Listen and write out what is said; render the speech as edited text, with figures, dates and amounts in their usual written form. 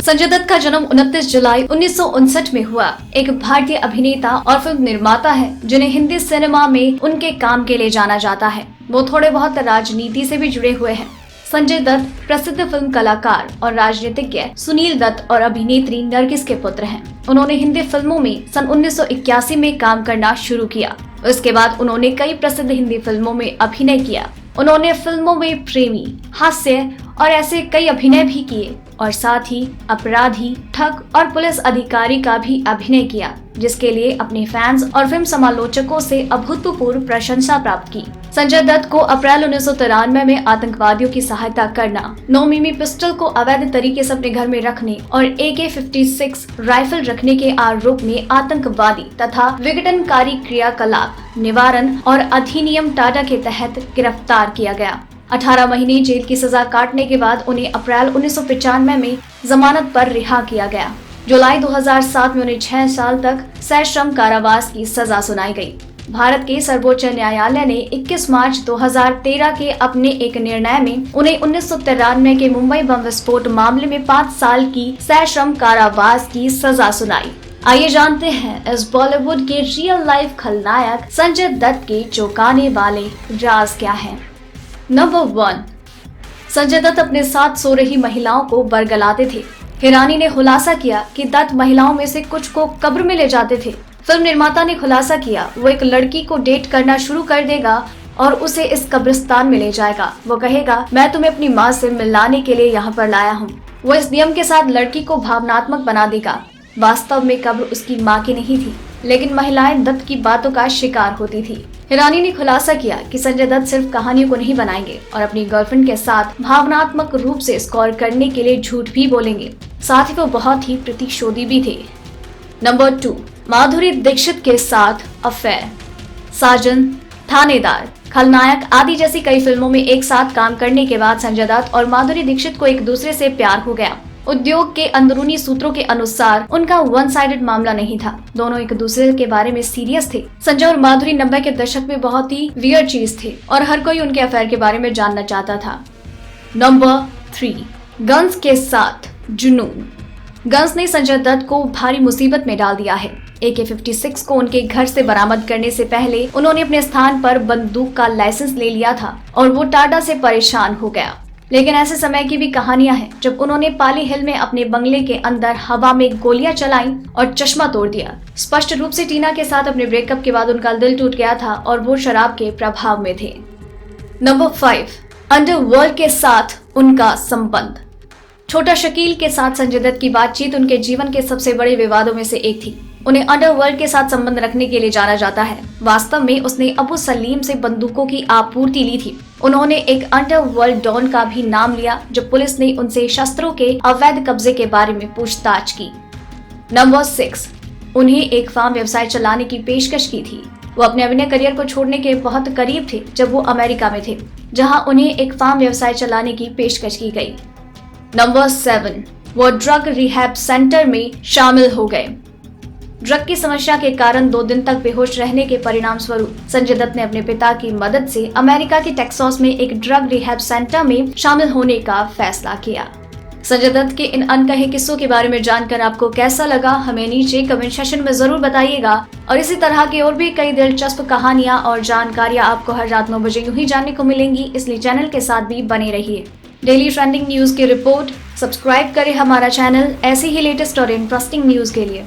संजय दत्त का जन्म 29 जुलाई 1959 में हुआ। एक भारतीय अभिनेता और फिल्म निर्माता है जिन्हें हिंदी सिनेमा में उनके काम के लिए जाना जाता है। वो थोड़े बहुत राजनीति से भी जुड़े हुए हैं। संजय दत्त प्रसिद्ध फिल्म कलाकार और राजनीतिज्ञ सुनील दत्त और अभिनेत्री नरगिस के पुत्र हैं। उन्होंने हिंदी फिल्मों में सन 1981 में काम करना शुरू किया। उसके बाद उन्होंने कई प्रसिद्ध हिंदी फिल्मों में अभिनय किया। उन्होंने फिल्मों में प्रेमी, हास्य और ऐसे कई अभिनय भी किए और साथ ही अपराधी, ठग और पुलिस अधिकारी का भी अभिनय किया, जिसके लिए अपने फैंस और फिल्म समालोचकों से अभूतपूर्व प्रशंसा प्राप्त की। संजय दत्त को अप्रैल 1993 में आतंकवादियों की सहायता करना, 9 मिमी पिस्टल को अवैध तरीके से अपने घर में रखने और AK-56 राइफल रखने के आरोप में आतंकवादी तथा विघटनकारी क्रियाकलाप निवारण और अधिनियम टाडा के तहत गिरफ्तार किया गया। 18 महीने जेल की सजा काटने के बाद उन्हें अप्रैल 1995 में जमानत पर रिहा किया गया। जुलाई 2007 में उन्हें 6 साल तक सश्रम कारावास की सजा सुनाई गई। भारत के सर्वोच्च न्यायालय ने 21 मार्च 2013 के अपने एक निर्णय में उन्हें 1993 के मुंबई बम विस्फोट मामले में 5 साल की सश्रम कारावास की सजा सुनाई। आइए जानते हैं इस बॉलीवुड के रियल लाइफ खलनायक संजय दत्त के चौंकाने वाले राज क्या हैं। नंबर 1, संजय दत्त अपने साथ सो रही महिलाओं को बरगलाते थे। हिरानी ने खुलासा किया कि दत्त महिलाओं में से कुछ को कब्र में ले जाते थे। फिल्म निर्माता ने खुलासा किया वो एक लड़की को डेट करना शुरू कर देगा और उसे इस कब्रिस्तान में ले जाएगा। वो कहेगा मैं तुम्हें अपनी माँ से मिलाने के लिए यहाँ पर लाया हूँ। वो इस नियम के साथ लड़की को भावनात्मक बना देगा। वास्तव में कब्र उसकी माँ की नहीं थी, लेकिन महिलाएं दत्त की बातों का शिकार होती थी। हिरानी ने खुलासा किया कि संजय दत्त सिर्फ कहानियों को नहीं बनाएंगे और अपनी गर्लफ्रेंड के साथ भावनात्मक रूप से स्कोर करने के लिए झूठ भी बोलेंगे। साथ ही वो बहुत ही प्रतिशोधी भी थे। नंबर 2, माधुरी दीक्षित के साथ अफेयर। साजन, थानेदार, खलनायक आदि जैसी कई फिल्मों में एक साथ काम करने के बाद संजय दत्त और माधुरी दीक्षित को एक दूसरे से प्यार हो गया। उद्योग के अंदरूनी सूत्रों के अनुसार उनका वन साइडेड मामला नहीं था। दोनों एक दूसरे के बारे में सीरियस थे। संजय और माधुरी 90 के दशक में बहुत ही वियर्ड चीज थे और हर कोई उनके अफेयर के बारे में जानना चाहता था। नंबर 3, गन्स के साथ जुनून। गन्स ने संजय दत्त को भारी मुसीबत में डाल दिया है। AK-56 को उनके घर से बरामद करने से पहले उन्होंने अपने स्थान पर बंदूक का लाइसेंस ले लिया था और वो टाडा से परेशान हो गया। लेकिन ऐसे समय की भी कहानियां हैं जब उन्होंने पाली हिल में अपने बंगले के अंदर हवा में गोलियां चलाई और चश्मा तोड़ दिया। स्पष्ट रूप से टीना के साथ अपने ब्रेकअप के बाद उनका दिल टूट गया था और वो शराब के प्रभाव में थे। नंबर 5, अंडरवर्ल्ड के साथ उनका संबंध। छोटा शकील के साथ संजय दत्त की बातचीत उनके जीवन के सबसे बड़े विवादों में से एक थी। उन्हें अंडरवर्ल्ड के साथ संबंध रखने के लिए जाना जाता है। वास्तव में उसने अबू सलीम से बंदूकों की आपूर्ति ली थी। उन्होंने एक अंडरवर्ल्ड डॉन का भी नाम लिया जब पुलिस ने उनसे शस्त्रों के अवैध कब्जे के बारे में पूछताछ की। नंबर 6, उन्हें एक फार्म व्यवसाय चलाने की पेशकश की थी। वो अपने अभिनय करियर को छोड़ने के बहुत करीब थे जब वो अमेरिका में थे, जहां उन्हें एक फार्म व्यवसाय चलाने की पेशकश की गई। नंबर 7, वो ड्रग रिहैब सेंटर में शामिल हो गए। ड्रग की समस्या के कारण 2 दिन तक बेहोश रहने के परिणाम स्वरूप संजय दत्त ने अपने पिता की मदद से अमेरिका के टेक्सास में एक ड्रग रिहैब सेंटर में शामिल होने का फैसला किया। संजय दत्त के इन अनकहे किस्सों के बारे में जानकर आपको कैसा लगा, हमें नीचे कमेंट सेक्शन में जरूर बताइएगा। और इसी तरह की और भी कई दिलचस्प कहानियां और जानकारियां आपको हर रात 9 बजे यूं ही जानने को मिलेंगी, इसलिए चैनल के साथ भी बने रहिए। डेली ट्रेंडिंग न्यूज की रिपोर्ट सब्सक्राइब करें हमारा चैनल ऐसे ही लेटेस्ट और इंटरेस्टिंग न्यूज के लिए।